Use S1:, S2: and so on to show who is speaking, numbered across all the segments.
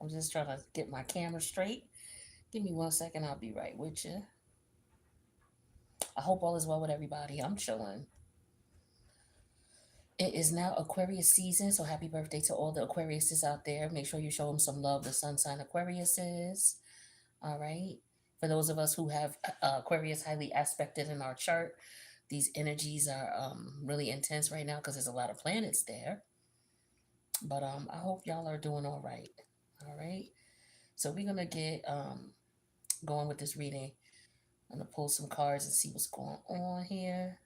S1: I'm just trying to get my camera straight. Give me 1 second. I'll be right with you. I hope all is well with everybody. I'm chilling. It is now Aquarius season, so happy birthday to all the Aquariuses out there. Make sure you show them some love. The sun sign Aquariuses. All right. For those of us who have Aquarius highly aspected in our chart, these energies are really intense right now because there's a lot of planets there. But I hope y'all are doing all right. All right. So we're gonna get going with this reading. I'm gonna pull some cards and see what's going on here.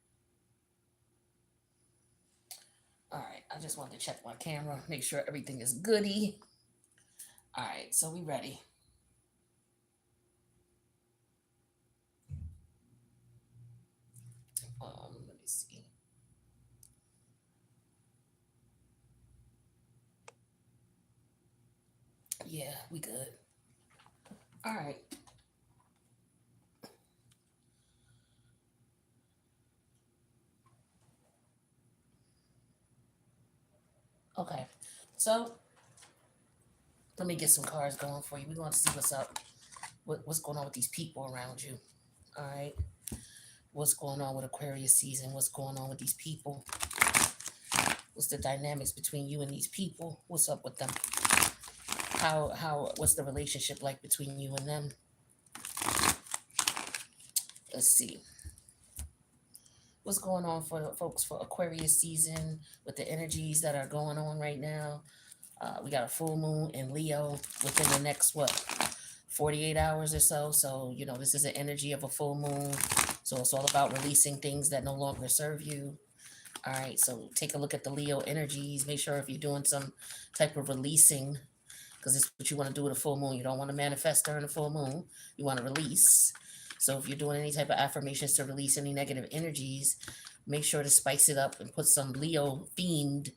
S1: All right. I just wanted to check my camera, make sure everything is goody. All right. So we ready. Let me see. Yeah, we good. All right. Okay. So let me get some cards going for you. We're going to see what's up. What's going on with these people around you. All right. What's going on with Aquarius season? What's going on with these people? What's the dynamics between you and these people? What's up with them? What's the relationship like between you and them? Let's see. What's going on for the folks for Aquarius season with the energies that are going on right now? We got a full moon in Leo within the next, 48 hours or so. So, this is the energy of a full moon. So it's all about releasing things that no longer serve you. All right. So take a look at the Leo energies. Make sure if you're doing some type of releasing, because it's what you want to do with a full moon. You don't want to manifest during a full moon. You want to release. So if you're doing any type of affirmations to release any negative energies, make sure to spice it up and put some Leo themed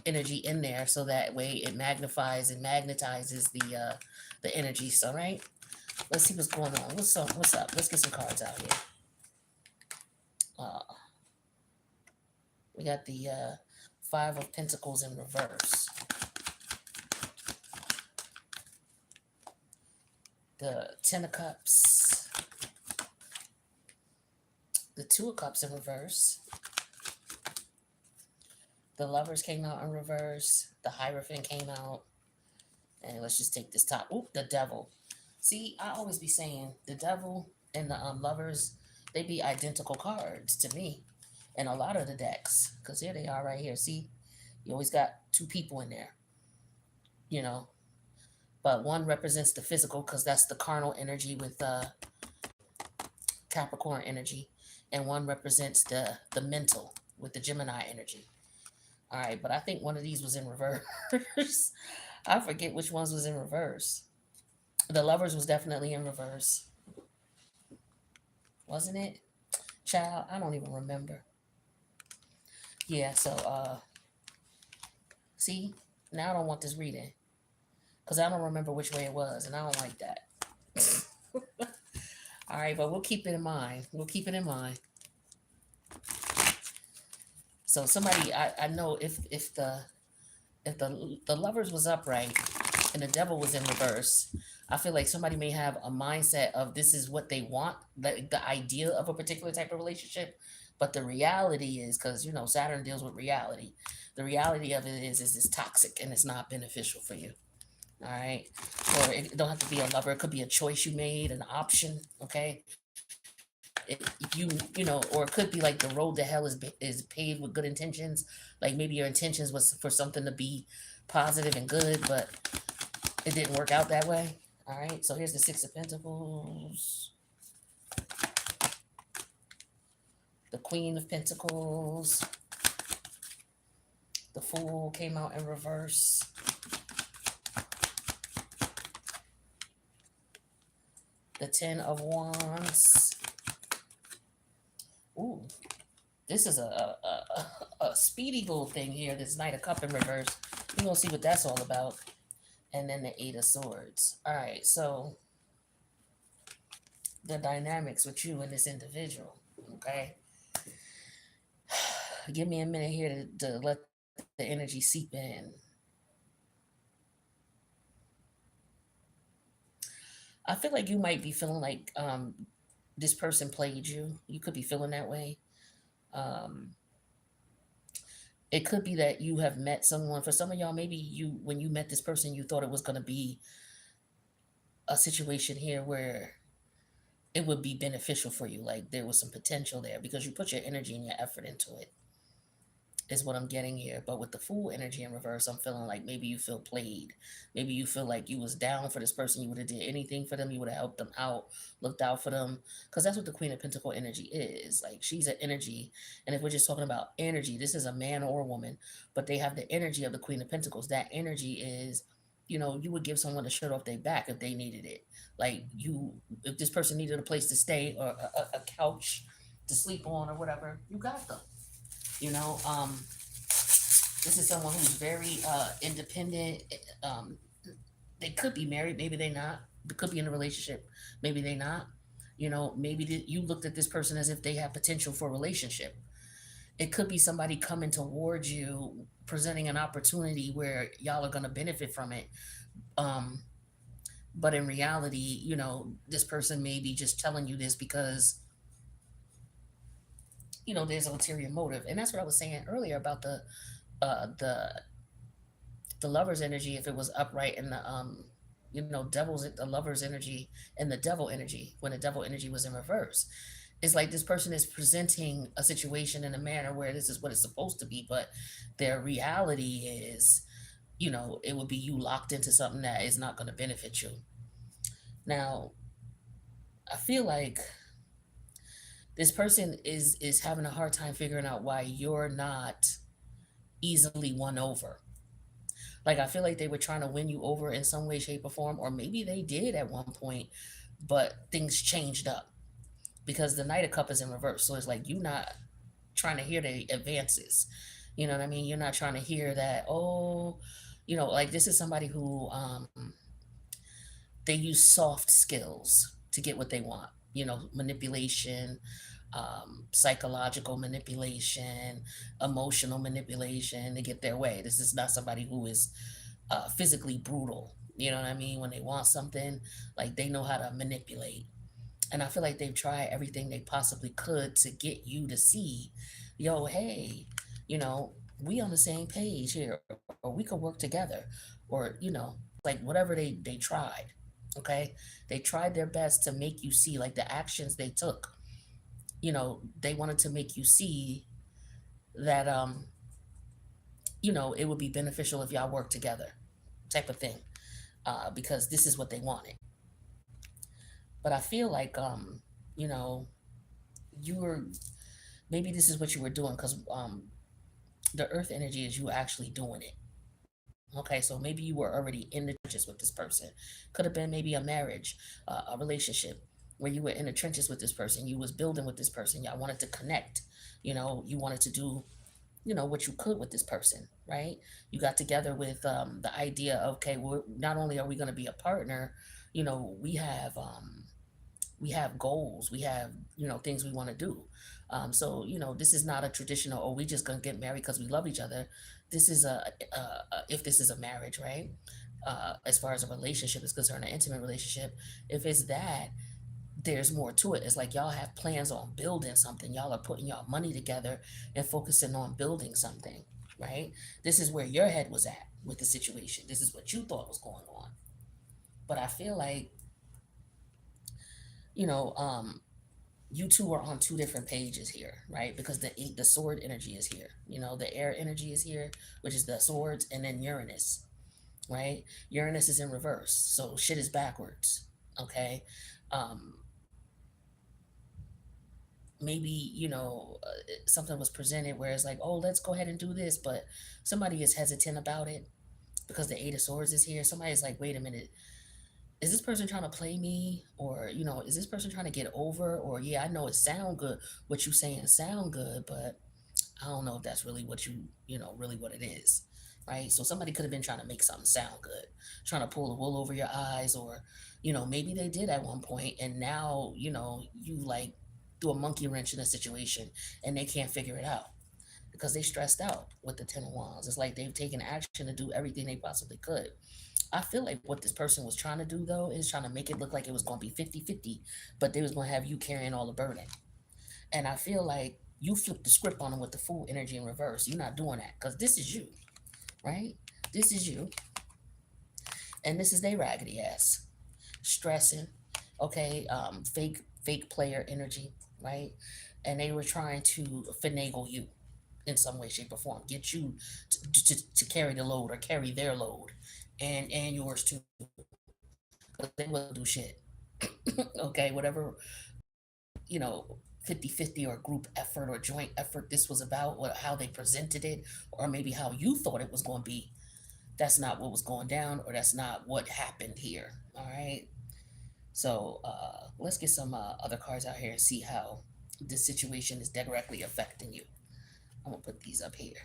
S1: energy in there, so that way it magnifies and magnetizes the energies. All right. Let's see what's going on. What's up? What's up? Let's get some cards out here. Uh, we got the Five of Pentacles in reverse. The Ten of Cups. The Two of Cups in reverse. The Lovers came out in reverse. The Hierophant came out. And let's just take this top. Oop, the Devil. See, I always be saying the Devil and the Lovers, they be identical cards to me in a lot of the decks. Because here they are right here. See, you always got two people in there. You know, but one represents the physical because that's the carnal energy with Capricorn energy, and one represents the mental with the Gemini energy. All right, but I think one of these was in reverse. I forget which ones was in reverse. The Lovers was definitely in reverse, wasn't it? Child, I don't even remember. Yeah, so see, now I don't want this reading because I don't remember which way it was, and I don't like that. All right, but we'll keep it in mind. We'll keep it in mind. So somebody, I know if the Lovers was upright and the Devil was in reverse, I feel like somebody may have a mindset of this is what they want, the idea of a particular type of relationship, but the reality is, because Saturn deals with reality. The reality of it is it's toxic and it's not beneficial for you. All right, or it don't have to be a lover. It could be a choice you made, an option. Okay, or it could be like the road to hell is paved with good intentions. Like maybe your intentions was for something to be positive and good, but it didn't work out that way. All right, so here's the Six of Pentacles, the Queen of Pentacles, the Fool came out in reverse, the Ten of Wands. Ooh, this is a speedy little thing here. This Knight of Cup in reverse. We're gonna see what that's all about. And then the Eight of Swords. All right, so the dynamics with you and this individual. Okay, give me a minute here to let the energy seep in. I feel like you might be feeling like this person played you. You could be feeling that way. Um, it could be that you have met someone. For some of y'all, maybe you when you met this person, you thought it was going to be a situation here where it would be beneficial for you. Like there was some potential there because you put your energy and your effort into it, is what I'm getting here. But with the Fool energy in reverse, I'm feeling like maybe you feel played. Maybe you feel like you was down for this person. You would have did anything for them. You would have helped them out, looked out for them. Because that's what the Queen of Pentacle energy is. Like she's an energy. And if we're just talking about energy, this is a man or a woman, but they have the energy of the Queen of Pentacles. That energy is, you would give someone a shirt off their back if they needed it. Like if this person needed a place to stay or a couch to sleep on or whatever, you got them. You know, this is someone who's very independent. Um, they could be married, maybe they not. They could be in a relationship, maybe they not. Maybe you looked at this person as if they have potential for a relationship. It could be somebody coming towards you, presenting an opportunity where y'all are going to benefit from it. Um, but in reality, this person may be just telling you this because there's an ulterior motive, and that's what I was saying earlier about uh, the the lover's energy. If it was upright, and the lover's energy and the devil energy, when the devil energy was in reverse, it's like this person is presenting a situation in a manner where this is what it's supposed to be, but their reality is, it would be you locked into something that is not going to benefit you. Now, I feel like this person is having a hard time figuring out why you're not easily won over. Like I feel like they were trying to win you over in some way, shape, or form, or maybe they did at one point, but things changed up because the Knight of Cup is in reverse. So it's like you not trying to hear the advances. You know what I mean? You're not trying to hear that. Oh, like this is somebody who they use soft skills to get what they want. Manipulation, psychological manipulation, emotional manipulation to get their way. This is not somebody who is physically brutal. You know what I mean? When they want something, like they know how to manipulate. And I feel like they've tried everything they possibly could to get you to see, yo, hey, you know, we on the same page here, or we could work together, or like whatever they tried. Okay, they tried their best to make you see, like the actions they took. They wanted to make you see that it would be beneficial if y'all work together, type of thing, because this is what they wanted. But I feel like you know you were maybe this is what you were doing because the earth energy is you actually doing it. Okay, so maybe you were already in the trenches with this person. Could have been maybe a marriage, a relationship where you were in the trenches with this person. You was building with this person. Y'all wanted to connect. You wanted to do what you could with this person, right? You got together with the idea of, okay, we're not only are we going to be a partner, we have goals, we have things we want to do. So this is not a traditional, oh, we just gonna get married because we love each other. This is if this is a marriage, right? As far as a relationship is concerned, an intimate relationship, if it's that, there's more to it. It's like y'all have plans on building something. Y'all are putting y'all money together and focusing on building something, right? This is where your head was at with the situation. This is what you thought was going on. But I feel like you know um you two are on two different pages here, right? Because the sword energy is here. The air energy is here, which is the swords, and then Uranus, right? Uranus is in reverse, so shit is backwards. Okay, um, maybe something was presented where it's like, oh, let's go ahead and do this, but somebody is hesitant about it because the Eight of Swords is here. Somebody's like, wait a minute, is this person trying to play me, or is this person trying to get over, or yeah, I know it sound good, what you saying sound good, but I don't know if that's really what really what it is, right? So somebody could have been trying to make something sound good, trying to pull the wool over your eyes, or maybe they did at one point, and now you like do a monkey wrench in a situation, and they can't figure it out because they stressed out with the Ten of Wands. It's like they've taken action to do everything they possibly could, I feel like what this person was trying to do though is trying to make it look like it was going to be 50-50, but they was going to have you carrying all the burden. And I feel like you flipped the script on them with the full energy in reverse. You're not doing that because this is you, right? This is you, and this is they raggedy ass stressing, okay, fake player energy, right? And they were trying to finagle you in some way, shape, or form, get you to carry the load or carry their load, and yours too. But they will do shit. Okay, whatever, 50-50 or group effort or joint effort this was about, or how they presented it, or maybe how you thought it was going to be. That's not what was going down, or that's not what happened here. All right. So let's get some other cards out here and see how this situation is directly affecting you. I'm gonna put these up here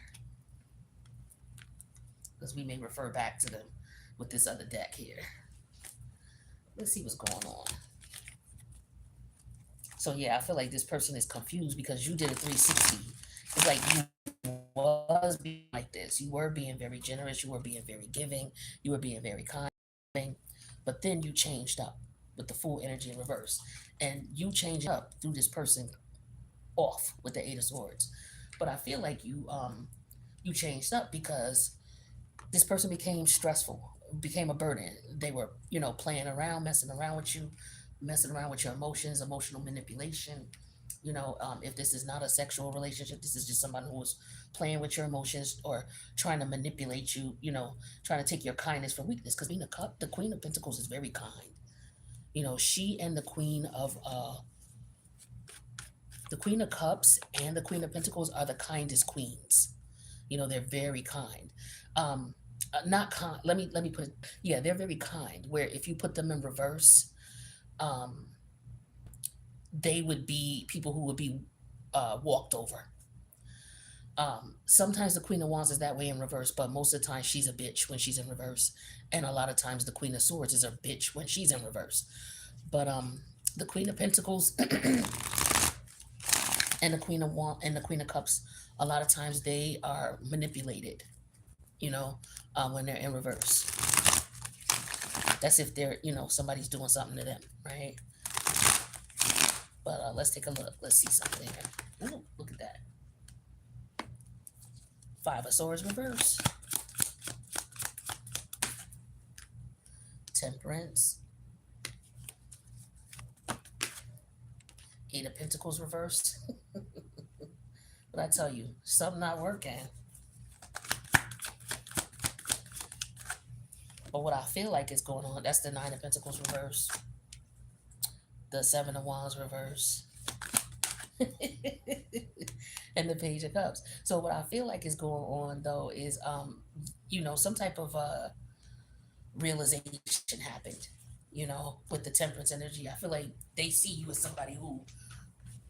S1: because we may refer back to them with this other deck here. Let's see what's going on. So yeah, I feel like this person is confused because you did a 360. It's like you was being like this. You were being very generous. You were being very giving. You were being very kind. But then you changed up with the full energy in reverse, and you changed up through this person off with the Eight of Swords. But I feel like you changed up because this person became stressful, became a burden. They were, playing around, messing around with you, messing around with your emotions, emotional manipulation. If this is not a sexual relationship, this is just someone who is playing with your emotions or trying to manipulate you, trying to take your kindness for weakness. Because the Queen of Pentacles is very kind. She and the Queen of Cups and the Queen of Pentacles are the kindest queens. They're very kind. Not kind. Let me put it. Yeah, they're very kind. Where if you put them in reverse, um, they would be people who would be walked over. Sometimes the Queen of Wands is that way in reverse, but most of the time she's a bitch when she's in reverse, and a lot of times the Queen of Swords is a bitch when she's in reverse. But the Queen of Pentacles and the Queen of Cups, a lot of times they are manipulated. When they're in reverse. That's if they're, somebody's doing something to them, right? But let's take a look. Let's see something here. Ooh, look at that. Five of Swords reverse. Temperance. Eight of Pentacles reversed. But I tell you, something not working. But what I feel like is going on, that's the Nine of Pentacles reverse. The Seven of Wands reverse. And the Page of Cups. So what I feel like is going on though is some type of realization happened, with the Temperance energy. I feel like they see you as somebody who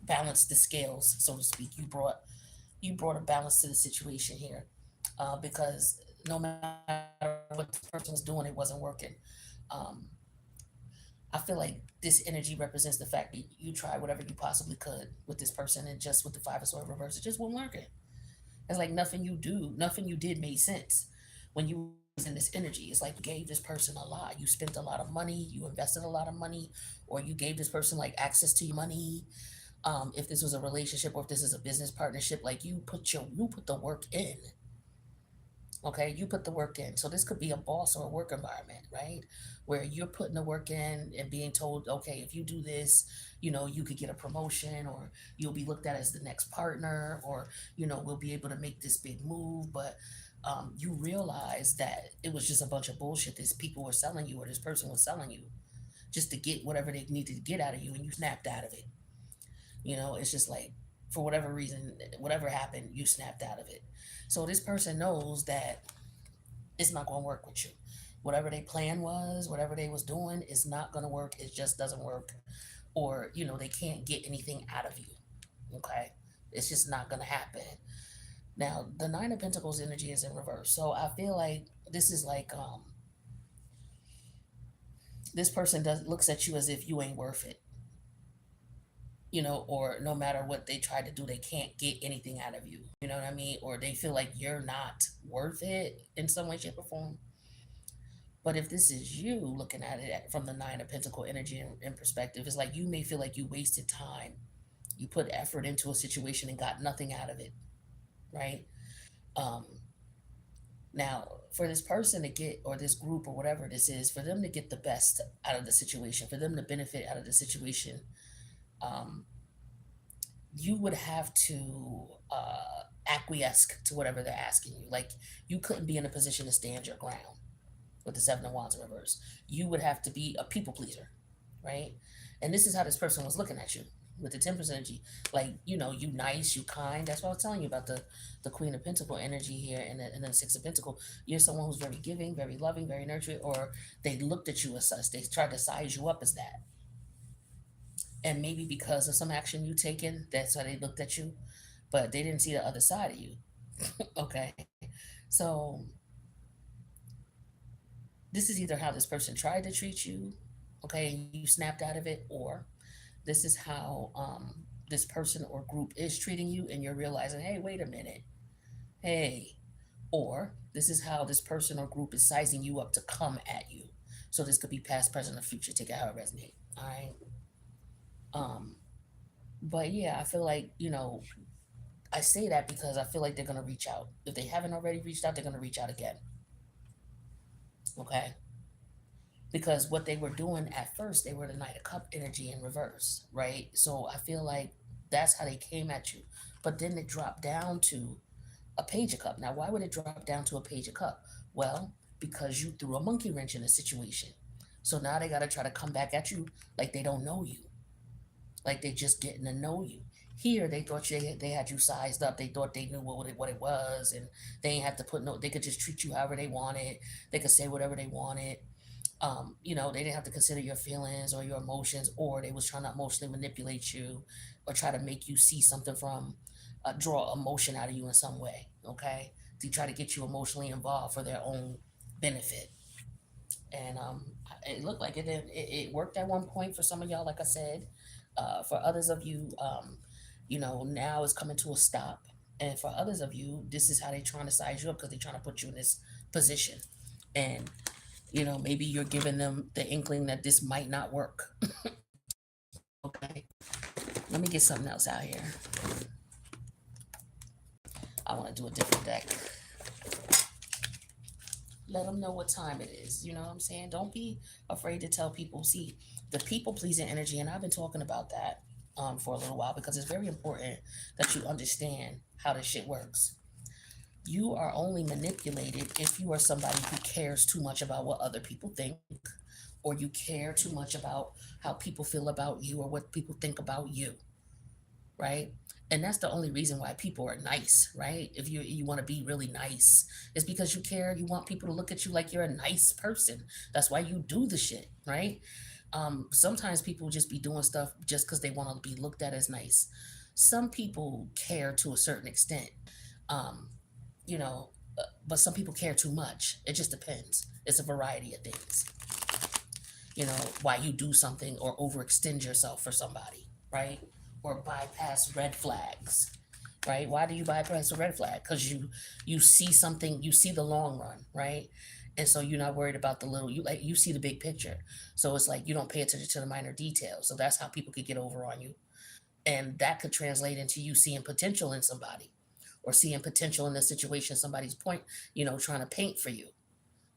S1: balanced the scales, so to speak. You brought a balance to the situation here. Because no matter what the person was doing, it wasn't working. Um, I feel like this energy represents the fact that you tried whatever you possibly could with this person, and just with the Five of Swords reverse, it just wasn't working. It's like nothing you did made sense when you was in this energy. It's like you gave this person a lot. You spent a lot of money, you invested a lot of money, or you gave this person like access to your money. If this was a relationship or if this is a business partnership, like you put the work in. Okay, you put the work in. So this could be a boss or a work environment, right? Where you're putting the work in and being told, okay, if you do this, you could get a promotion, or you'll be looked at as the next partner, or, we'll be able to make this big move. But you realize that it was just a bunch of bullshit this people were selling you, or this person was selling you, just to get whatever they needed to get out of you, and you snapped out of it. It's just like, for whatever reason, whatever happened, you snapped out of it. So this person knows that it's not going to work with you. Whatever their plan was, whatever they was doing, is not going to work. It just doesn't work. Or, they can't get anything out of you. Okay? It's just not going to happen. Now, the Nine of Pentacles energy is in reverse. So I feel like this is like, this person looks at you as if you ain't worth it. Or no matter what they try to do, they can't get anything out of you. You know what I mean? Or they feel like you're not worth it in some way, shape, or form. But if this is you looking at it from the Nine of Pentacle energy and perspective, it's like you may feel like you wasted time. You put effort into a situation and got nothing out of it, right? Um, Now, for this person to get, or this group, or whatever this is, for them to get the best out of the situation, for them to benefit out of the situation, um, you would have to acquiesce to whatever they're asking you. Like, you couldn't be in a position to stand your ground with the Seven of Wands in reverse. You would have to be a people pleaser, right? And this is how this person was looking at you with the Temperance energy. Like, you know, you nice, you kind. That's what I was telling you about the Queen of Pentacle energy here, and then the Six of Pentacle. You're someone who's very giving, very loving, very nurturing, or they looked at you as such. They tried to size you up as that. And maybe because of some action you taken, that's why they looked at you, but they didn't see the other side of you. Okay. So this is either how this person tried to treat you, okay, and you snapped out of it, or this is how this person or group is treating you, and you're realizing, hey, wait a minute, hey, or this is how this person or group is sizing you up to come at you. So this could be past, present, or future. Take it how it resonates. All right. Um, but yeah, I feel like, you know, I say that because I feel like they're gonna reach out. If they haven't already reached out, they're gonna reach out again. Okay. Because what they were doing at first, they were the Knight of Cup energy in reverse, right? So I feel like that's how they came at you. But then it dropped down to a Page of Cup. Now, why would it drop down to a Page of Cup? Well, because you threw a monkey wrench in a situation. So now they got to try to come back at you like they don't know you, like they're just getting to know you. Here, they thought they had you sized up. They thought they knew what it was, and they ain't have to put no. They could just treat you however they wanted. They could say whatever they wanted. You know, they didn't have to consider your feelings or your emotions, or they was trying to emotionally manipulate you, or try to make you see something from, draw emotion out of you in some way. Okay, to try to get you emotionally involved for their own benefit. And it looked like it worked at one point for some of y'all, like I said. For others of you, you know, now it's coming to a stop. And for others of you, this is how they're trying to size you up because they're trying to put you in this position. And, you know, maybe you're giving them the inkling that this might not work. Okay. Let me get something else out here. I want to do a different deck. Let them know what time it is. You know what I'm saying? Don't be afraid to tell people. See, the people pleasing energy, and I've been talking about that for a little while because it's very important that you understand how this shit works. You are only manipulated if you are somebody who cares too much about what other people think, or you care too much about how people feel about you or what people think about you, right? And that's the only reason why people are nice, right? If you want to be really nice, it's because you care. You want people to look at you like you're a nice person. That's why you do the shit, right? Sometimes people just be doing stuff just because they want to be looked at as nice. Some people care to a certain extent, um, you know, but some people care too much. It just depends. It's a variety of things. You know, why you do something or overextend yourself for somebody, right? Or bypass red flags, right? Why do you bypass a red flag? Because you see something, you see the long run, right? And so you're not worried about the little, you see the big picture. So it's like you don't pay attention to the minor details. So that's how people could get over on you. And that could translate into you seeing potential in somebody, or seeing potential in the situation somebody's point, you know, trying to paint for you.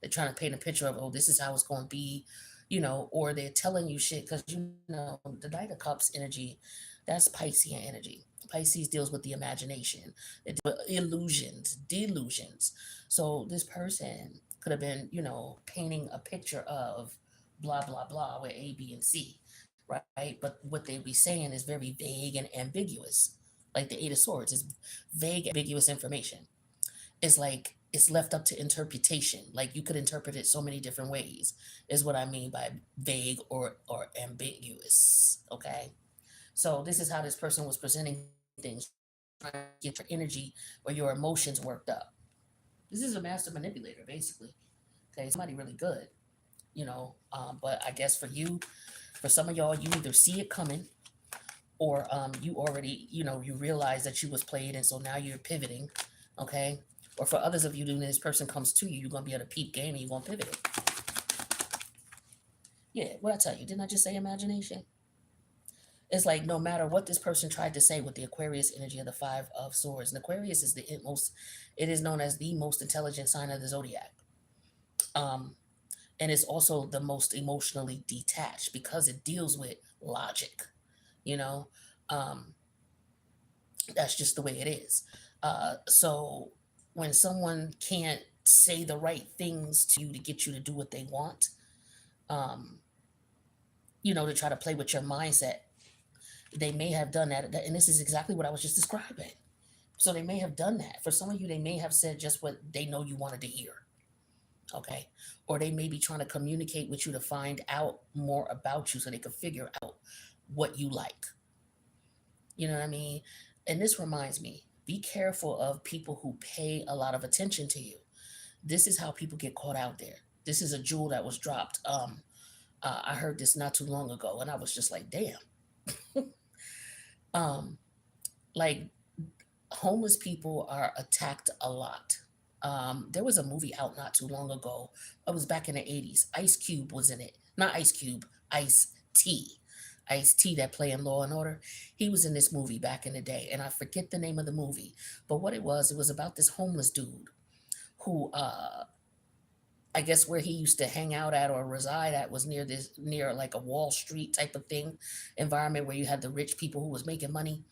S1: They're trying to paint a picture of, oh, this is how it's going to be, you know, or they're telling you shit because, you know, the Knight of Cups energy, that's Piscean energy. Pisces deals with the imagination, it deals with illusions, delusions. So this person could have been, you know, painting a picture of blah, blah, blah with A, B, and C, right? But what they be saying is very vague and ambiguous. Like the Eight of Swords is vague, ambiguous information. It's like it's left up to interpretation. Like you could interpret it so many different ways, is what I mean by vague or ambiguous. Okay. So this is how this person was presenting things, trying to get your energy or your emotions worked up. This is a master manipulator, basically. Okay, somebody really good, you know. But I guess for you, for some of y'all, you either see it coming, or you already, you know, you realize that you was played, and so now you're pivoting. Okay. Or for others of you, when this person comes to you, you're gonna be able to peep game and you're gonna pivot it. Yeah, what I tell you, didn't I just say imagination? It's like no matter what this person tried to say with the Aquarius energy of the Five of Swords, and Aquarius is the most, it is known as the most intelligent sign of the zodiac. Um, and it's also the most emotionally detached because it deals with logic, you know. Um, that's just the way it is. So when someone can't say the right things to you to get you to do what they want, um, to try to play with your mindset, they may have done that. And this is exactly what I was just describing. So they may have done that. For some of you, they may have said just what they know you wanted to hear. Okay. Or they may be trying to communicate with you to find out more about you so they can figure out what you like. You know what I mean? And this reminds me, be careful of people who pay a lot of attention to you. This is how people get caught out there. This is a jewel that was dropped. I heard this not too long ago, and I was just like, damn. um, like homeless people are attacked a lot. There was a movie out not too long ago. It was back in the 80s. Ice Cube was in it. Not Ice Cube, Ice T. Ice T that play in Law and Order. He was in this movie back in the day, and I forget the name of the movie. But what it was about this homeless dude who I guess where he used to hang out at or reside at was near like a Wall Street type of thing environment where you had the rich people who was making money.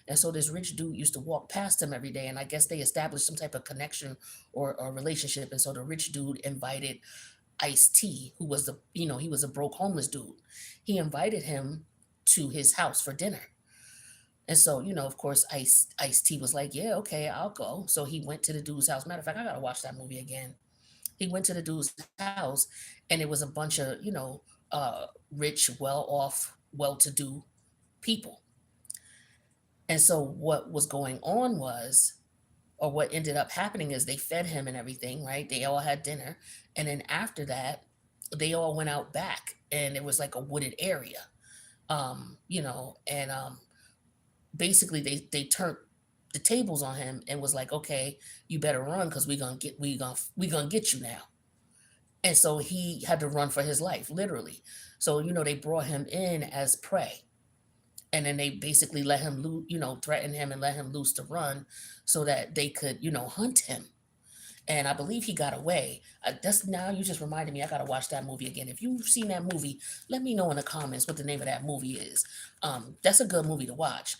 S1: And so this rich dude used to walk past him every day. And I guess they established some type of connection or relationship. And so the rich dude invited Ice T, who was he was a broke homeless dude. He invited him to his house for dinner. And so, of course, Ice T was like, yeah, okay, I'll go. So he went to the dude's house. Matter of fact, I gotta watch that movie again. He went to the dude's house, and it was a bunch of rich, well off, well to do people. And so what was going on was, or what ended up happening is they fed him and everything, right? They all had dinner, and then after that, they all went out back, and it was like a wooded area, and basically they turned the tables on him and was like, okay, you better run because we gonna get you now. And so he had to run for his life, literally. So, they brought him in as prey. And then they basically let him loose, threaten him and let him loose to run so that they could, hunt him. And I believe he got away. That's now you just reminded me. I gotta watch that movie again. If you've seen that movie, let me know in the comments what the name of that movie is. That's a good movie to watch.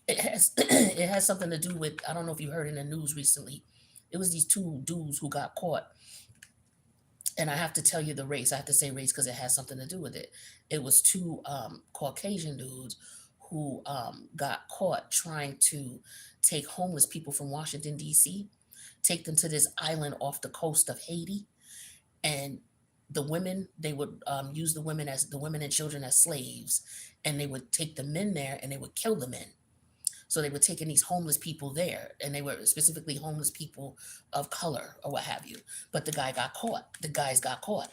S1: It has it has something to do with, I don't know if you heard in the news recently. It was these two dudes who got caught, and I have to tell you the race. I have to say race because it has something to do with it. It was two Caucasian dudes who got caught trying to take homeless people from Washington, D.C., take them to this island off the coast of Haiti. And the women, they would use the women and children as slaves. And they would take the men there and they would kill the men. So they were taking these homeless people there, and they were specifically homeless people of color or what have you. But the guy got caught. The guys got caught.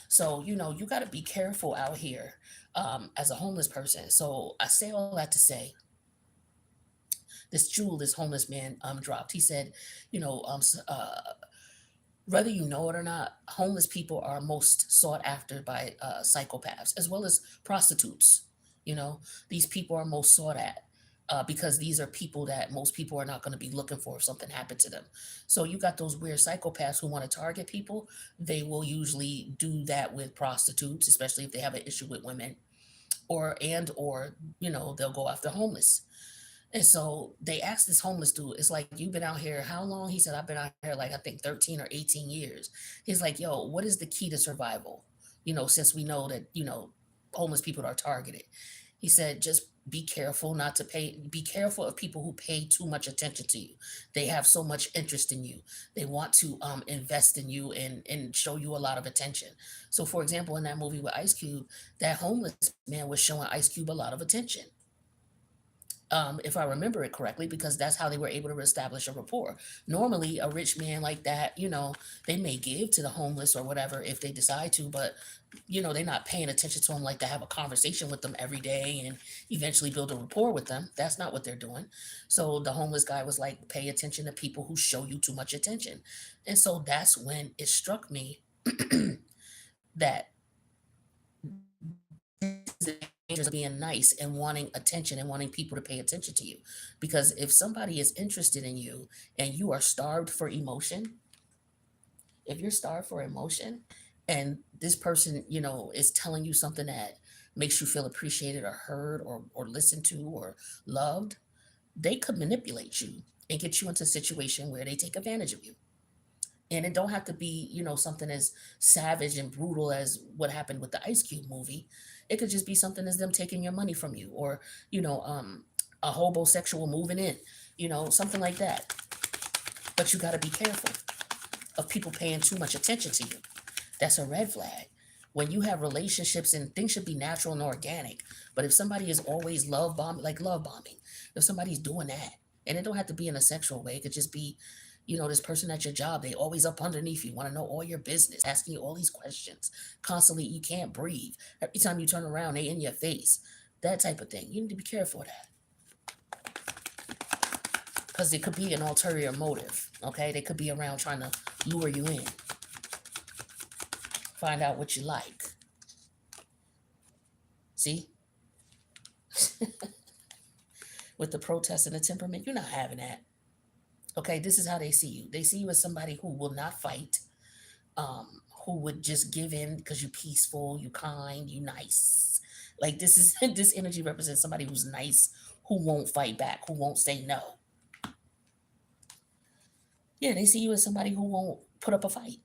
S1: So, you got to be careful out here as a homeless person. So I say all that to say, this jewel this homeless man dropped. He said, whether you know it or not, homeless people are most sought after by psychopaths as well as prostitutes. These people are most sought at because these are people that most people are not going to be looking for if something happened to them. So you got those weird psychopaths who want to target people. They will usually do that with prostitutes, especially if they have an issue with women, or they'll go after homeless. And so they asked this homeless dude, it's like, you've been out here how long? He said, I've been out here like I think 13 or 18 years. He's like, yo, what is the key to survival? Since we know that, homeless people are targeted. He said, just be careful of people who pay too much attention to you. They have so much interest in you. They want to invest in you and show you a lot of attention. So for example, in that movie with Ice Cube, that homeless man was showing Ice Cube a lot of attention, if I remember it correctly, because that's how they were able to establish a rapport. Normally, a rich man like that, they may give to the homeless or whatever if they decide to, but they're not paying attention to them like to have a conversation with them every day and eventually build a rapport with them. That's not what they're doing. So the homeless guy was like, pay attention to people who show you too much attention. And so that's when it struck me that of being nice and wanting attention and wanting people to pay attention to you. Because if somebody is interested in you and you are starved for emotion, if you're starved for emotion and this person, is telling you something that makes you feel appreciated or heard or listened to or loved, they could manipulate you and get you into a situation where they take advantage of you. And it don't have to be, something as savage and brutal as what happened with the Ice Cube movie. It could just be something as them taking your money from you, or a homosexual moving in, something like that. But you got to be careful of people paying too much attention to you. That's a red flag. When you have relationships, and things should be natural and organic, but if somebody is always love bombing, if somebody's doing that, and it don't have to be in a sexual way, it could just be, this person at your job, they always up underneath you, want to know all your business, asking you all these questions constantly. You can't breathe. Every time you turn around, they in your face. That type of thing. You need to be careful of that. Because it could be an ulterior motive, okay? They could be around trying to lure you in. Find out what you like. See? With the protest and the temperament, you're not having that. Okay, this is how they see you. They see you as somebody who will not fight, who would just give in because you're peaceful, you kind, you nice. Like this energy represents somebody who's nice, who won't fight back, who won't say no. Yeah, they see you as somebody who won't put up a fight.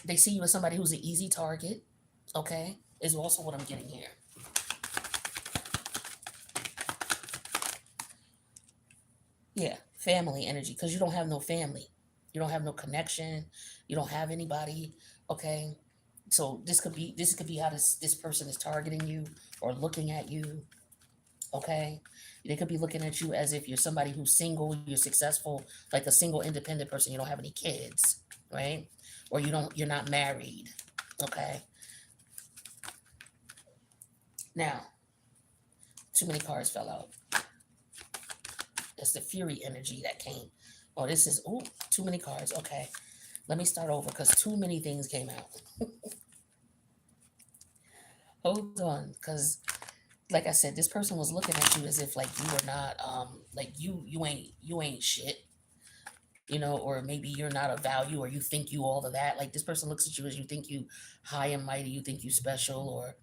S1: They see you as somebody who's an easy target. Okay, is also what I'm getting here. Yeah, family energy, because you don't have no family. You don't have no connection. You don't have anybody. Okay. So this could be how this person is targeting you or looking at you. Okay. They could be looking at you as if you're somebody who's single, you're successful, like a single independent person, you don't have any kids, right? Or you're not married. Okay. Now, too many cards fell out. That's the fury energy that came. Oh, this is, too many cards. Okay. Let me start over because too many things came out. Hold on. Because, like I said, this person was looking at you as if like you were not, like you ain't shit, or maybe you're not of value, or you think you all of that. Like this person looks at you as you think you high and mighty, you think you special, or,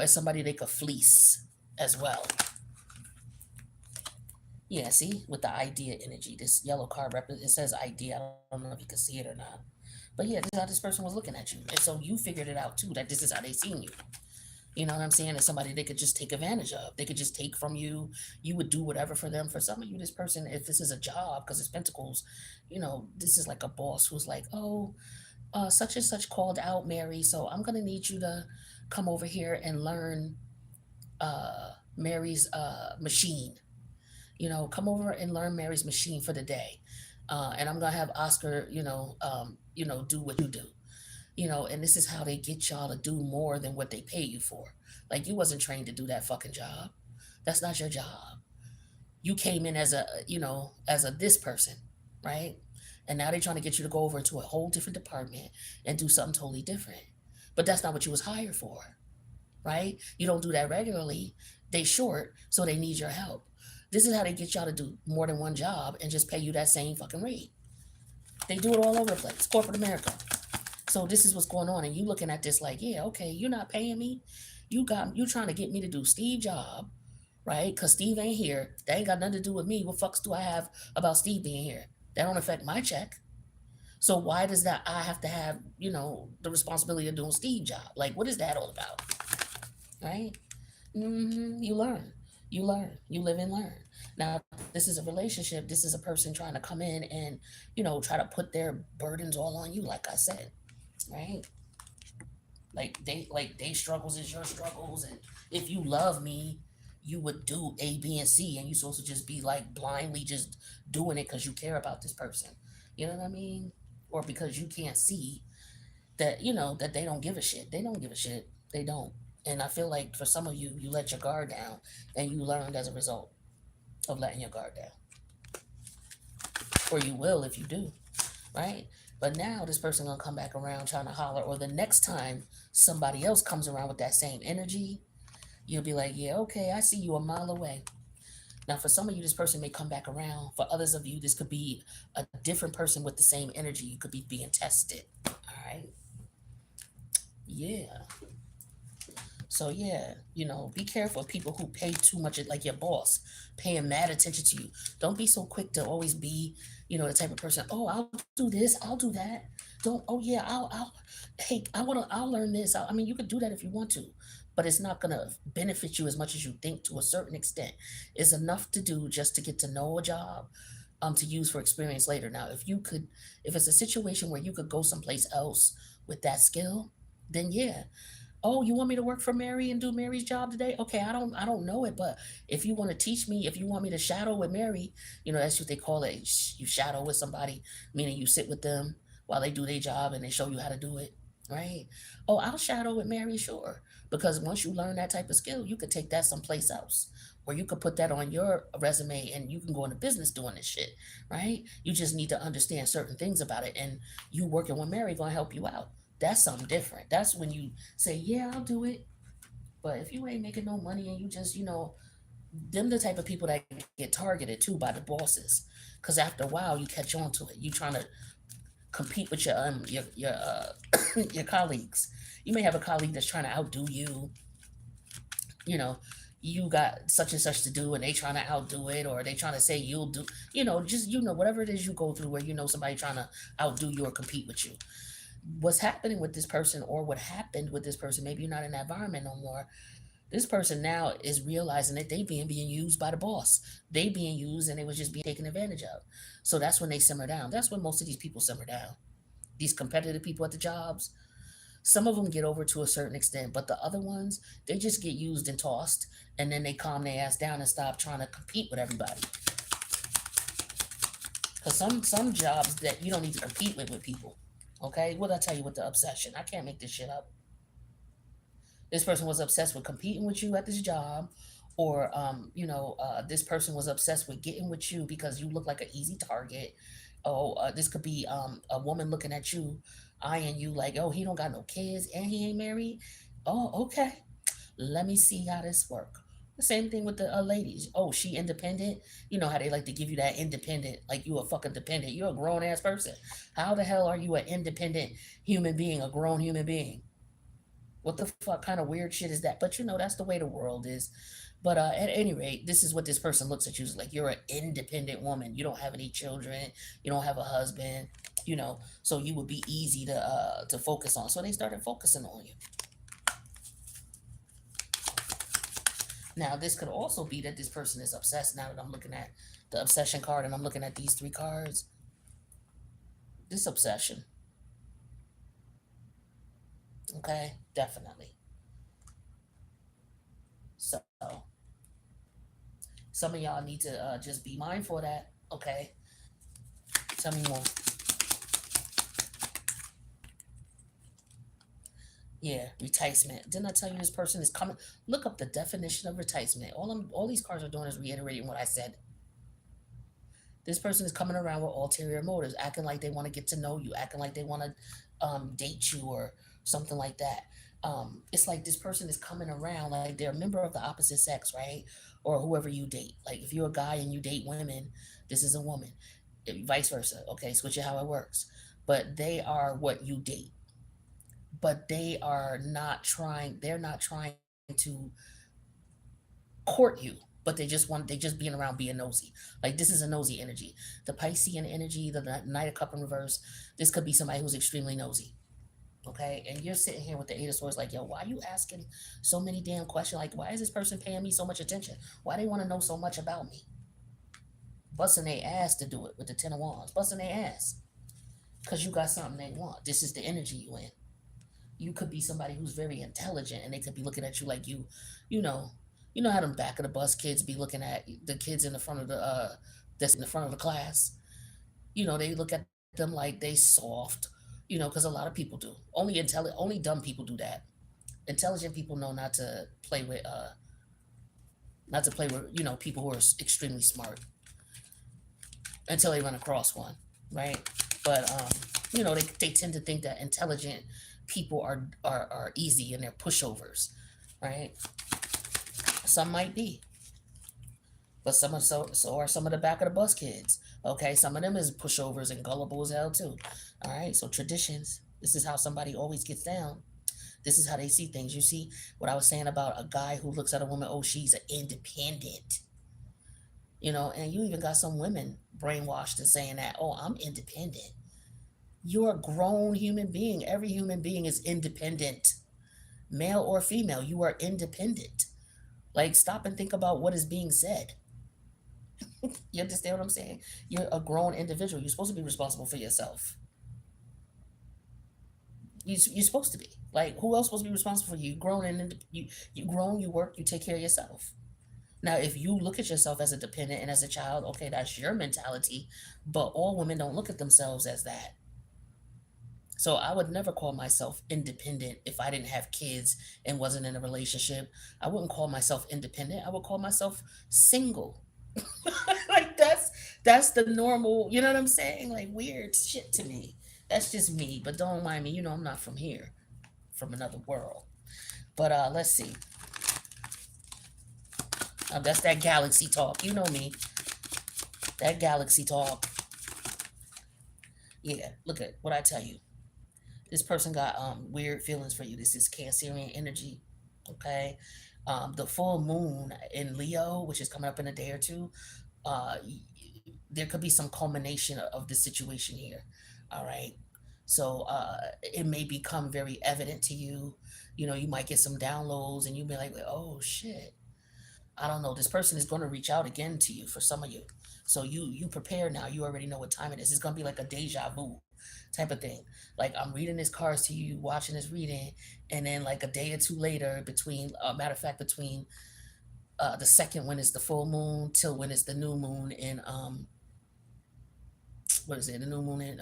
S1: as somebody they could fleece as well. Yeah, see, with the idea energy, this yellow card it says idea. I don't know if you can see it or not, but yeah, this is how this person was looking at you, and so you figured it out too. That this is how they seen you. You know what I'm saying? As somebody they could just take advantage of. They could just take from you. You would do whatever for them. For some of you, this person, if this is a job, because it's Pentacles, this is like a boss who's like, oh, such and such called out Mary, so I'm gonna need you to come over here and learn Mary's machine. Come over and learn Mary's machine for the day. And I'm gonna have Oscar, do what you do. And this is how they get y'all to do more than what they pay you for. Like you wasn't trained to do that fucking job. That's not your job. You came in as a this person, right? And now they're trying to get you to go over into a whole different department and do something totally different. But that's not what you was hired for, right? You don't do that regularly. They short, so they need your help. This is how they get y'all to do more than one job and just pay you that same fucking rate. They do it all over the place. Corporate America. So this is what's going on. And you looking at this like, yeah, okay, you're not paying me. You trying to get me to do Steve's job, right? Because Steve ain't here. That ain't got nothing to do with me. What fucks do I have about Steve being here? That don't affect my check. So why does that I have to have, the responsibility of doing Steve's job? Like, what is that all about? Right? You learn. You learn. You live and learn. Now, this is a relationship. This is a person trying to come in and, try to put their burdens all on you, like I said, right? Like they struggles is your struggles. And if you love me, you would do A, B, and C. And you're supposed to just be like blindly just doing it because you care about this person. You know what I mean? Or because you can't see that, that they don't give a shit. They don't give a shit. They don't. And I feel like for some of you, you let your guard down and you learned as a result of letting your guard down. Or you will if you do, right? But now this person gonna come back around trying to holler, or the next time somebody else comes around with that same energy, You'll be like, yeah, okay, I see you a mile away. Now, for some of you, this person may come back around. For others of you, this could be a different person with the same energy. You could be being tested. All right. Yeah. So yeah, be careful of people who pay too much, like your boss, paying mad attention to you. Don't be so quick to always be, the type of person. Oh, I'll do this. I'll do that. Don't. Oh yeah, Hey, I'll learn this. I mean, you could do that if you want to, but it's not gonna benefit you as much as you think. To a certain extent, it's enough to do just to get to know a job, to use for experience later. Now, if it's a situation where you could go someplace else with that skill, then yeah. Oh, you want me to work for Mary and do Mary's job today? Okay, I don't know it, but if you want to teach me, if you want me to shadow with Mary, that's what they call it. You shadow with somebody, meaning you sit with them while they do their job and they show you how to do it, right? Oh, I'll shadow with Mary, sure. Because once you learn that type of skill, you could take that someplace else. Or you could put that on your resume and you can go into business doing this shit, right? You just need to understand certain things about it. And you working with Mary gonna help you out. That's something different. That's when you say, yeah, I'll do it. But if you ain't making no money and you just, them the type of people that get targeted too by the bosses. Because after a while, you catch on to it. You trying to compete with your your colleagues. You may have a colleague that's trying to outdo you. You know, you got such and such to do, and they trying to outdo it, or they trying to say you'll do. Whatever it is you go through, where somebody trying to outdo you or compete with you. What's happening with this person, or what happened with this person, maybe you're not in that environment no more. This person now is realizing that they being used by the boss. They being used and they was just being taken advantage of. So that's when they simmer down. That's when most of these people simmer down. These competitive people at the jobs, some of them get over to a certain extent, but the other ones, they just get used and tossed, and then they calm their ass down and stop trying to compete with everybody. Because some jobs that you don't need to compete with people. Okay, what I tell you with the obsession? I can't make this shit up. This person was obsessed with competing with you at this job, or this person was obsessed with getting with you because you look like an easy target. Oh, this could be a woman looking at you, eyeing you like, oh, he don't got no kids and he ain't married. Oh, okay. Let me see how this work. The same thing with the ladies. Oh, she independent. You know how they like to give you that independent, like you a fucking dependent. You're a grown ass person. How the hell are you an independent human being, a grown human being? What the fuck kind of weird shit is that? But that's the way the world is. But at any rate, this is what this person looks at you as, like, you're an independent woman. You don't have any children. You don't have a husband. So you would be easy to focus on. So they started focusing on you. Now, this could also be that this person is obsessed. Now that I'm looking at the obsession card and I'm looking at these 3 cards, this obsession. Okay, definitely. So some of y'all need to just be mindful of that. Okay, tell me more. Yeah, reticement. Didn't I tell you this person is coming? Look up the definition of reticement. All these cards are doing is reiterating what I said. This person is coming around with ulterior motives, acting like they want to get to know you, acting like they want to date you or something like that. It's like this person is coming around like they're a member of the opposite sex, right? Or whoever you date. Like if you're a guy and you date women, this is a woman. Vice versa. Okay, switch it how it works. But they are what you date. But they're not trying to court you, but they just being around, being nosy. Like this is a nosy energy. The Piscean energy, the Knight of Cup in reverse, this could be somebody who's extremely nosy. Okay, and you're sitting here with the 8 of Swords, like, yo, why are you asking so many damn questions? Like, why is this person paying me so much attention? Why they want to know so much about me? Busting their ass to do it with the 10 of Wands, busting their ass because you got something they want. This is the energy you in. You could be somebody who's very intelligent, and they could be looking at you like you know, how them back of the bus kids be looking at the kids in the front of the that's in the front of the class. They look at them like they soft. Because a lot of people do. Only dumb people do that. Intelligent people know not to play with people who are extremely smart until they run across one, right? But they tend to think that intelligent people are easy and they're pushovers, right? Some might be, but so are some of the back of the bus kids. Okay, some of them is pushovers and gullible as hell too. All right, so traditions. This is how somebody always gets down. This is how they see things. You see what I was saying about a guy who looks at a woman, oh, she's an independent, and you even got some women brainwashed and saying that, oh, I'm independent. You're a grown human being. Every human being is independent, male or female. You are independent. Like, stop and think about what is being said. You understand what I'm saying? You're a grown individual. You're supposed to be responsible for yourself. You're supposed to be. Like, who else supposed to be responsible for you? You grown and you grown. You work. You take care of yourself. Now, if you look at yourself as a dependent and as a child, okay, that's your mentality. But all women don't look at themselves as that. So I would never call myself independent if I didn't have kids and wasn't in a relationship. I wouldn't call myself independent. I would call myself single. Like, that's the normal, you know what I'm saying? Like, weird shit to me. That's just me, but don't mind me. I'm not from here, from another world. But let's see. That's that galaxy talk. You know me. That galaxy talk. Yeah, look at what I tell you. This person got weird feelings for you. This is Cancerian energy. Okay. The full moon in Leo, which is coming up in a day or two, uh, there could be some culmination of the situation here. All right. So it may become very evident to you. You might get some downloads and you be like, oh shit. I don't know. This person is going to reach out again to you for some of you. So you prepare now. You already know what time it is. It's going to be like a deja vu type of thing. Like, I'm reading this cards to you, watching this reading, and then like a day or two later, between matter of fact, between the second when it's the full moon till when it's the new moon in what is it? The new moon in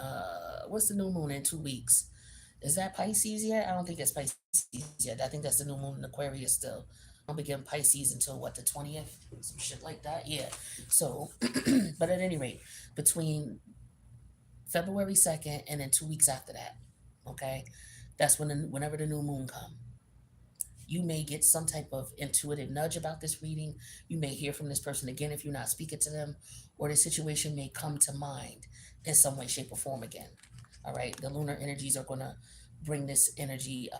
S1: what's the new moon in 2 weeks? Is that Pisces yet? I don't think it's Pisces yet. I think that's the new moon in Aquarius still. I'll begin Pisces until what, the 20th? Some shit like that. Yeah. So, but at any rate, between February 2nd and then 2 weeks after that, okay, that's whenever the new moon come, you may get some type of intuitive nudge about this reading. You may hear from this person again if you're not speaking to them, or the situation may come to mind in some way, shape, or form again. All right, the lunar energies are going to bring this energy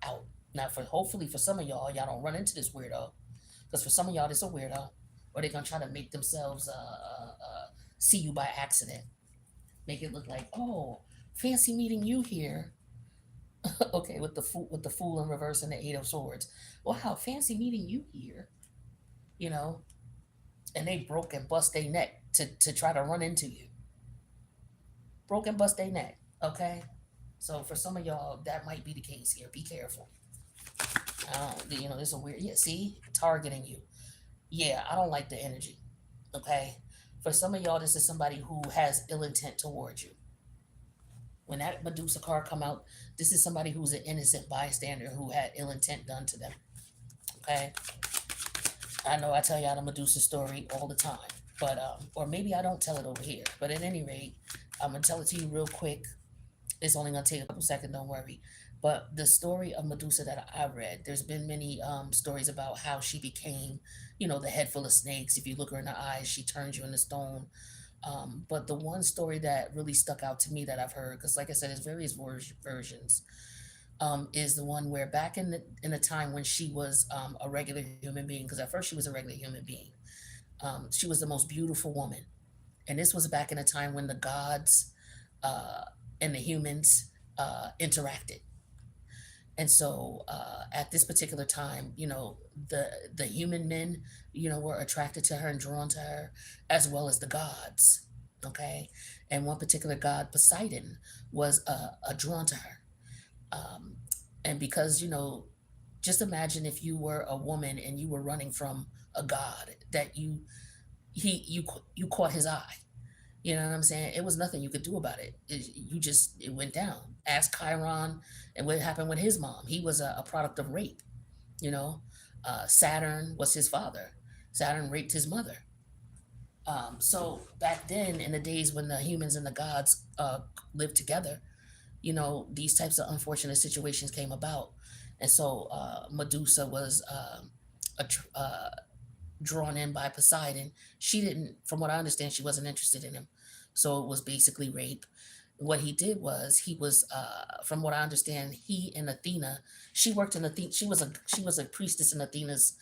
S1: out. Now, hopefully for some of y'all don't run into this weirdo, because for some of y'all, this a weirdo, or they're gonna try to make themselves see you by accident, make it look like, oh, fancy meeting you here. Okay, with the fool in reverse and the 8 of Swords. Wow, fancy meeting you here. You know, and they broke and bust their neck to try to run into you. Broke and bust their neck. Okay, so for some of y'all, that might be the case here. Be careful. This is a weird. Yeah, see, targeting you. Yeah, I don't like the energy. Okay, for some of y'all, this is somebody who has ill intent towards you. When that Medusa card come out, this is somebody who's an innocent bystander who had ill intent done to them. Okay, I know I tell y'all the Medusa story all the time, but or maybe I don't tell it over here. But at any rate, I'm gonna tell it to you real quick. It's only gonna take a couple seconds. Don't worry. But the story of Medusa that I read, there's been many stories about how she became, the head full of snakes. If you look her in the eyes, she turns you into stone. But the one story that really stuck out to me that I've heard, because like I said, there's various versions, is the one where back in the time when she was a regular human being, because at first she was a regular human being, she was the most beautiful woman, and this was back in a time when the gods uh, and the humans interacted. And so at this particular time, the human men, were attracted to her and drawn to her, as well as the gods. Okay, and one particular god, Poseidon, was drawn to her. Um, and because just imagine if you were a woman and you were running from a god that you caught his eye. You know what I'm saying? It was nothing you could do about it. It went down. Ask Chiron and what happened with his mom. He was a product of rape. You know, Saturn was his father. Saturn raped his mother. So back then, in the days when the humans and the gods lived together, these types of unfortunate situations came about. And so Medusa was drawn in by Poseidon. She didn't, from what I understand, she wasn't interested in him. So it was basically rape. What he did was he was, from what I understand, he and Athena. She worked in Athena. She was a priestess in Athena's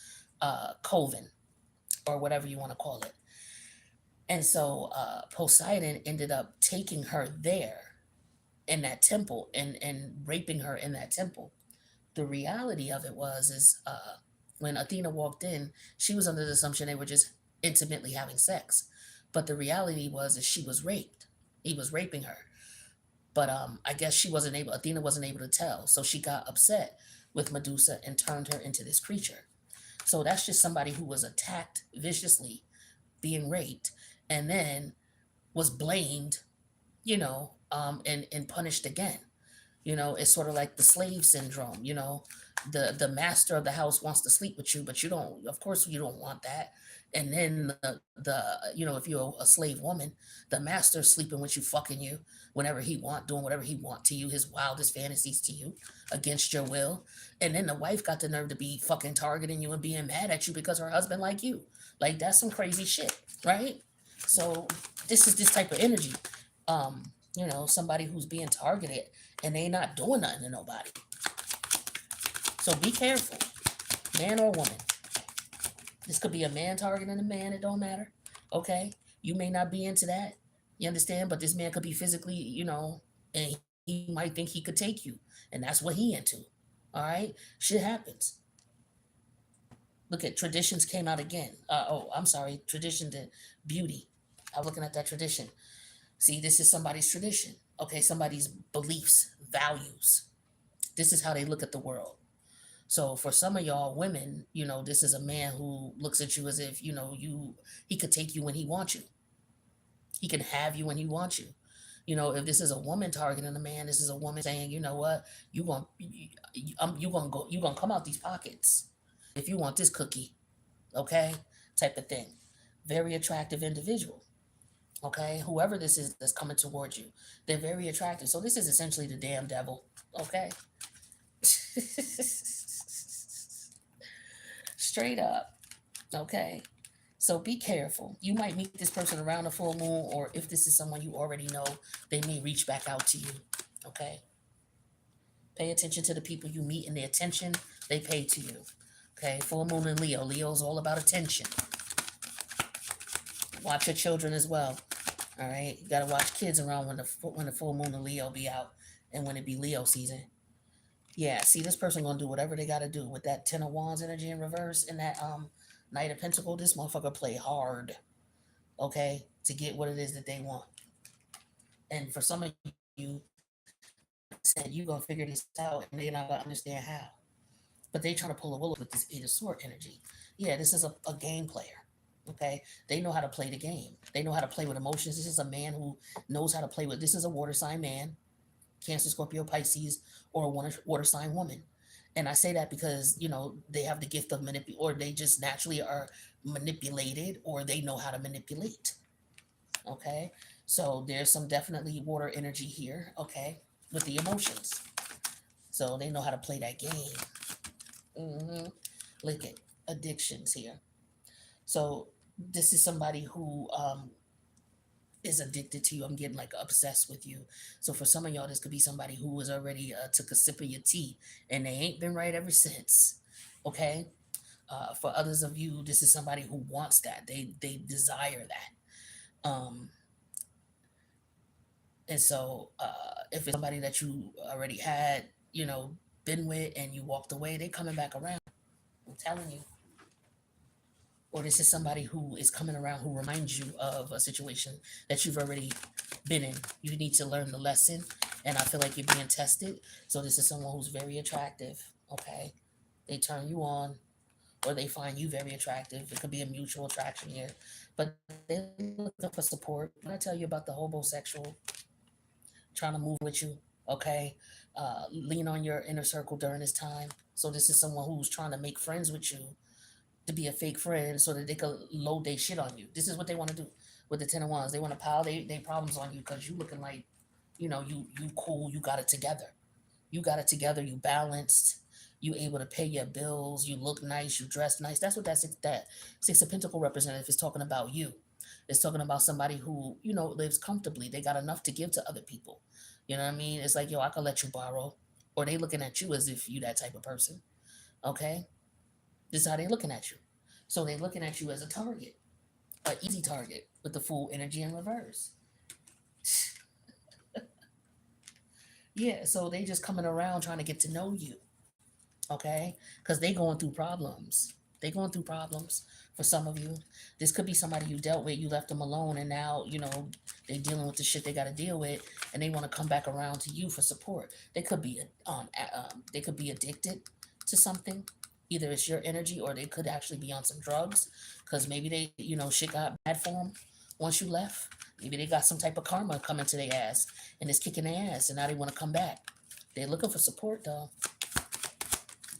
S1: coven or whatever you want to call it. And so Poseidon ended up taking her there in that temple and raping her in that temple. The reality of it was is when Athena walked in, she was under the assumption they were just intimately having sex, but the reality was is she was raped. He was raping her, but I guess she wasn't able. Athena wasn't able to tell, so she got upset with Medusa and turned her into this creature. So that's just somebody who was attacked viciously, being raped, and then was blamed, and punished again. It's sort of like the slave syndrome. The master of the house wants to sleep with you, but you don't. Of course, you don't want that. And then if you're a slave woman, the master's sleeping with you, fucking you whenever he want, doing whatever he want to you, his wildest fantasies to you, against your will. And then the wife got the nerve to be fucking targeting you and being mad at you because her husband like you. Like that's some crazy shit, right? So this is this type of energy. Somebody who's being targeted and they not doing nothing to nobody. So be careful, man or woman. This could be a man targeting a man, it don't matter. Okay? You may not be into that. You understand? But this man could be physically, and he might think he could take you. And that's what he into. All right? Shit happens. Look at traditions came out again. I'm sorry. Tradition to beauty. I'm looking at that tradition. See, this is somebody's tradition. Okay, somebody's beliefs, values. This is how they look at the world. So for some of y'all women, this is a man who looks at you as if, he could take you when he wants you. He can have you when he wants you. If this is a woman targeting a man, this is a woman saying, you know what, you gonna come out these pockets if you want this cookie, okay, type of thing. Very attractive individual. Okay, whoever this is that's coming towards you, they're very attractive. So this is essentially the damn devil. Okay. Straight up. Okay. So be careful. You might meet this person around the full moon, or if this is someone you already know, they may reach back out to you. Okay. Pay attention to the people you meet and the attention they pay to you. Okay. Full moon in Leo. Leo's all about attention. Watch your children as well. All right. You got to watch kids around when the full moon in Leo be out and when it be Leo season. Yeah, see, this person gonna do whatever they gotta do with that Ten of Wands energy in reverse and that Knight of Pentacle. This motherfucker play hard, okay, to get what it is that they want. And for some of you, said you gonna figure this out, and they're not gonna understand how. But they trying to pull a wool with this Eight of Sword energy. Yeah, this is a game player. Okay, they know how to play the game. They know how to play with emotions. This is a man who knows how to play with. This is a water sign man. Cancer, Scorpio, Pisces, or a water sign woman. And I say that because, they have the gift of manipulate, or they just naturally are manipulated, or they know how to manipulate. Okay. So there's some definitely water energy here. Okay. With the emotions. So they know how to play that game. Look at addictions here. So this is somebody who is addicted to you. I'm getting like obsessed with you. So for some of y'all, this could be somebody who was already took a sip of your tea and they ain't been right ever since. Okay. For others of you, this is somebody who wants that. They desire that. And so if it's somebody that you already had, been with and you walked away, they coming back around. I'm telling you. Or this is somebody who is coming around who reminds you of a situation that you've already been in. You need to learn the lesson, and I feel like you're being tested. So this is someone who's very attractive. Okay, they turn you on, or they find you very attractive. It could be a mutual attraction here, but they're looking for support. When I tell you about the homosexual trying to move with you, okay, lean on your inner circle during this time. So this is someone who's trying to make friends with you, to be a fake friend so that they could load their shit on you. This is what they want to do with the Ten of Wands. They want to pile their problems on you because you looking like, you cool, you got it together. You got it together, you balanced, You able to pay your bills, you look nice, you dress nice. That's what that Six of Pentacle representative is talking about you. It's talking about somebody who, lives comfortably. They got enough to give to other people. You know what I mean? It's like, yo, I could let you borrow. Or they looking at you as if you that type of person. Okay? This is how they looking at you. So they looking at you as a target, an easy target with the Fool energy in reverse. Yeah, so they just coming around trying to get to know you. Okay? Because they going through problems. They going through problems for some of you. This could be somebody you dealt with, you left them alone, and now, they dealing with the shit they got to deal with, and they want to come back around to you for support. They could be addicted to something. Either it's your energy, or they could actually be on some drugs, because maybe they, shit got bad for them once you left. Maybe they got some type of karma coming to their ass, and it's kicking their ass, and now they want to come back. They're looking for support, though.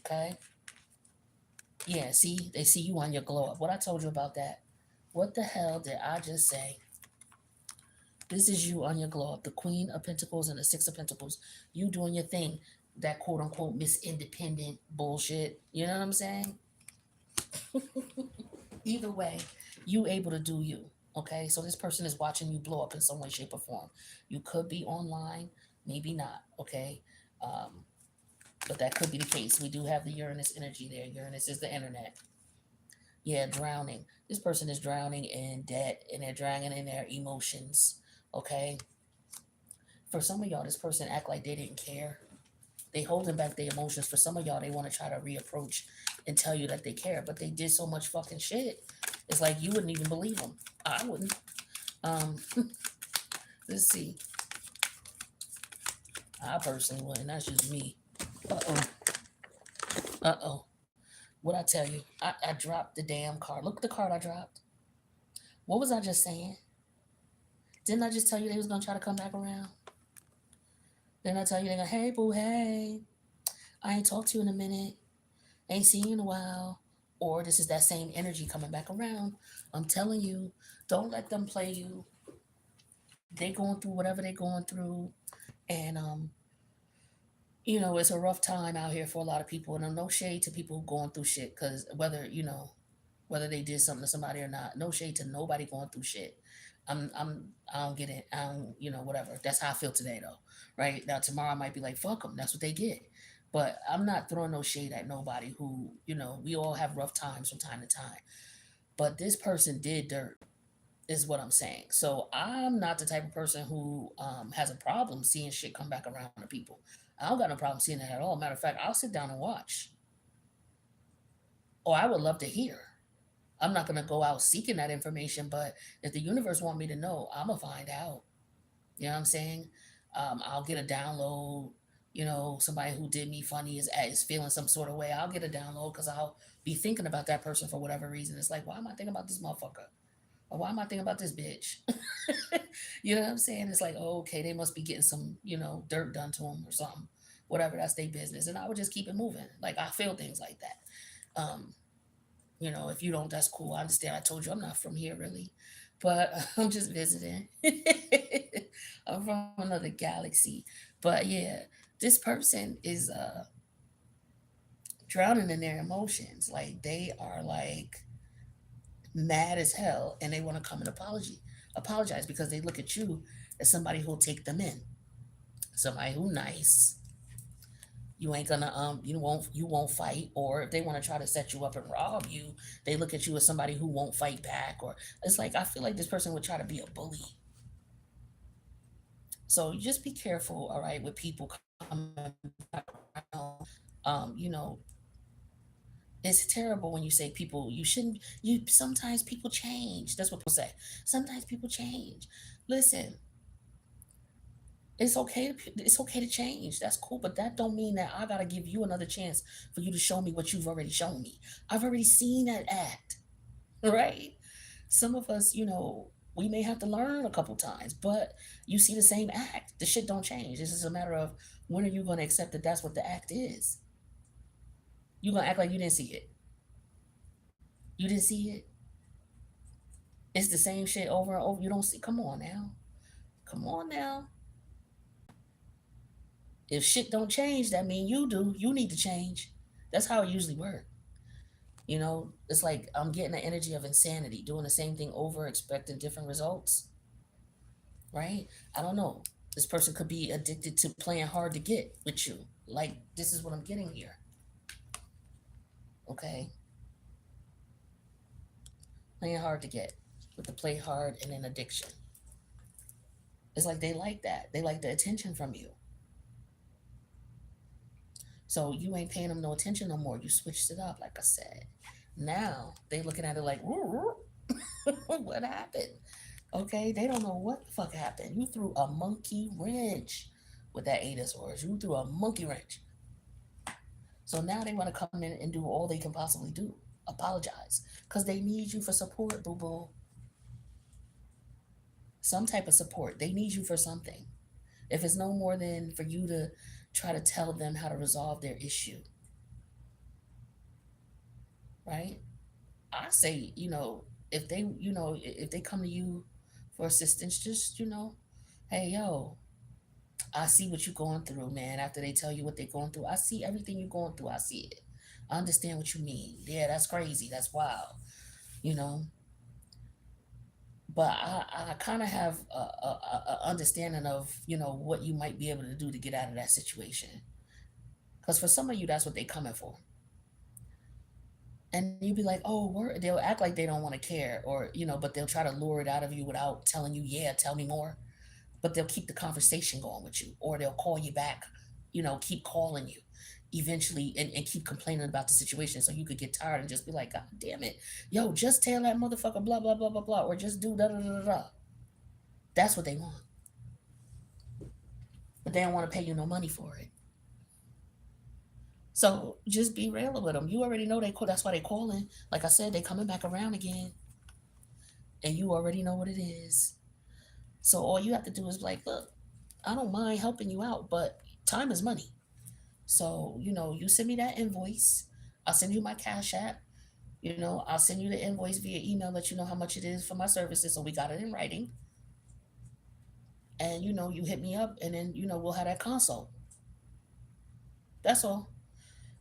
S1: Okay? Yeah, see, they see you on your glow up. What I told you about that. What the hell did I just say? This is you on your glow up. The Queen of Pentacles and the Six of Pentacles. You doing your thing. That quote unquote Miss Independent bullshit. You know what I'm saying? Either way, you able to do you. Okay? So this person is watching you blow up in some way, shape, or form. You could be online, maybe not. Okay? But that could be the case. We do have the Uranus energy there. Uranus is the internet. Yeah, drowning. This person is drowning in debt, and they're drowning in their emotions. Okay? For some of y'all, this person act like they didn't care. They holding back their emotions. For some of y'all, they want to try to reapproach and tell you that they care, but they did so much fucking shit. It's like you wouldn't even believe them. I wouldn't. Let's see. I personally wouldn't. That's just me. Uh-oh. What I tell you? I dropped the damn card. Look at the card I dropped. What was I just saying? Didn't I just tell you they was going to try to come back around? Didn't I tell you they're going, hey, boo, hey. I ain't talked to you in a minute. Ain't seen you in a while. Or this is that same energy coming back around. I'm telling you, don't let them play you. They going through whatever they going through. And, it's a rough time out here for a lot of people. And no shade to people going through shit. Because whether they did something to somebody or not, no shade to nobody going through shit. I don't get it. I don't, whatever. That's how I feel today, though. Right now, tomorrow I might be like, fuck them. That's what they get. But I'm not throwing no shade at nobody who, we all have rough times from time to time. But this person did dirt, is what I'm saying. So I'm not the type of person who has a problem seeing shit come back around to people. I don't got no problem seeing that at all. Matter of fact, I'll sit down and watch. Or I would love to hear. I'm not going to go out seeking that information, but if the universe want me to know, I'm going to find out. You know what I'm saying? I'll get a download. Somebody who did me funny is feeling some sort of way. I'll get a download because I'll be thinking about that person for whatever reason. It's like, why am I thinking about this motherfucker? Or why am I thinking about this bitch? You know what I'm saying? It's like, oh, okay, they must be getting some, dirt done to them or something. Whatever, that's their business. And I would just keep it moving. Like, I feel things like that. If you don't, that's cool. I understand. I told you I'm not from here, really. But I'm just visiting. I'm from another galaxy. But yeah, this person is drowning in their emotions. Like, they are like mad as hell, and they want to come and apologize because they look at you as somebody who'll take them in, somebody who nice. You ain't gonna you won't fight. Or if they want to try to set you up and rob you, they look at you as somebody who won't fight back. Or it's like, I feel like this person would try to be a bully. So just be careful, all right, with people coming back around. It's terrible when you say people, you shouldn't, sometimes people change. That's what people say. Sometimes people change. Listen, it's okay to change. That's cool, but that don't mean that I gotta give you another chance for you to show me what you've already shown me. I've already seen that act, right? Some of us, we may have to learn a couple times, but you see the same act. The shit don't change. This is a matter of when are you gonna accept that that's what the act is. You gonna act like you didn't see it. You didn't see it. It's the same shit over and over. You don't see. Come on now. Come on now. If shit don't change, that mean you do. You need to change. That's how it usually works. You know, it's like I'm getting the energy of insanity, doing the same thing over, expecting different results, right? I don't know. This person could be addicted to playing hard to get with you. Like, this is what I'm getting here. Okay? Playing hard to get with the play hard and an addiction. It's like they like that. They like the attention from you. So you ain't paying them no attention no more. You switched it up, like I said. Now they looking at it like, what happened? Okay, they don't know what the fuck happened. You threw a monkey wrench with that eight of swords. You threw a monkey wrench. So now they want to come in and do all they can possibly do. Apologize. Because they need you for support, boo boo. Some type of support. They need you for something. If it's no more than for you to try to tell them how to resolve their issue, right? I say, if they come to you for assistance, just, hey, yo, I see what you're going through, man. After they tell you what they're going through, I see everything you're going through. I see it. I understand what you mean. Yeah, that's crazy. That's wild, you know. But I kind of have a understanding of, what you might be able to do to get out of that situation. Because for some of you, that's what they're coming for. And you'd be like, oh, they'll act like they don't want to care, or, but they'll try to lure it out of you without telling you, yeah, tell me more. But they'll keep the conversation going with you, or they'll call you back, keep calling you eventually, and keep complaining about the situation, so you could get tired and just be like, God damn it, yo, just tell that motherfucker blah blah blah blah blah, or just do da da da da da. That's what they want, but they don't want to pay you no money for it. So just be real with them. You already know they call. That's why they calling. Like I said, they coming back around again, and you already know what it is. So all you have to do is be like, look, I don't mind helping you out, but time is money. So, you send me that invoice. I'll send you my Cash App. I'll send you the invoice via email, let you know how much it is for my services. So we got it in writing. And, you hit me up, and then, we'll have that consult. That's all.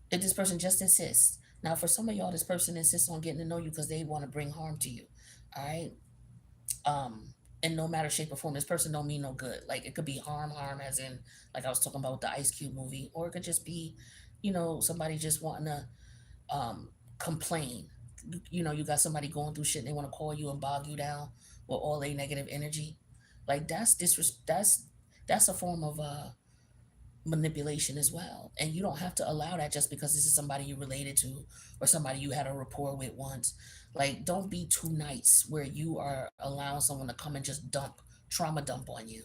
S1: If this person just insists. Now, for some of y'all, this person insists on getting to know you because they want to bring harm to you. All right. In no matter shape or form, this person don't mean no good. Like, it could be harm as in, like I was talking about with the Ice Cube movie, or it could just be, somebody just wanting to complain. You got somebody going through shit and they want to call you and bog you down with all their negative energy. Like, that's a form of manipulation as well. And you don't have to allow that just because this is somebody you related to or somebody you had a rapport with once. Like, don't be too nice where you are allowing someone to come and just trauma dump on you.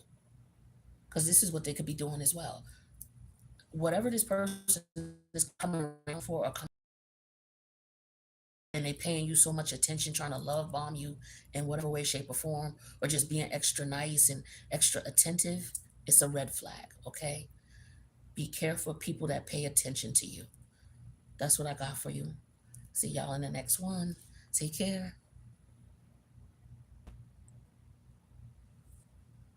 S1: Because this is what they could be doing as well. Whatever this person is coming around for, or and they paying you so much attention, trying to love bomb you in whatever way, shape, or form, or just being extra nice and extra attentive, it's a red flag, okay? Be careful of people that pay attention to you. That's what I got for you. See y'all in the next one. Take care.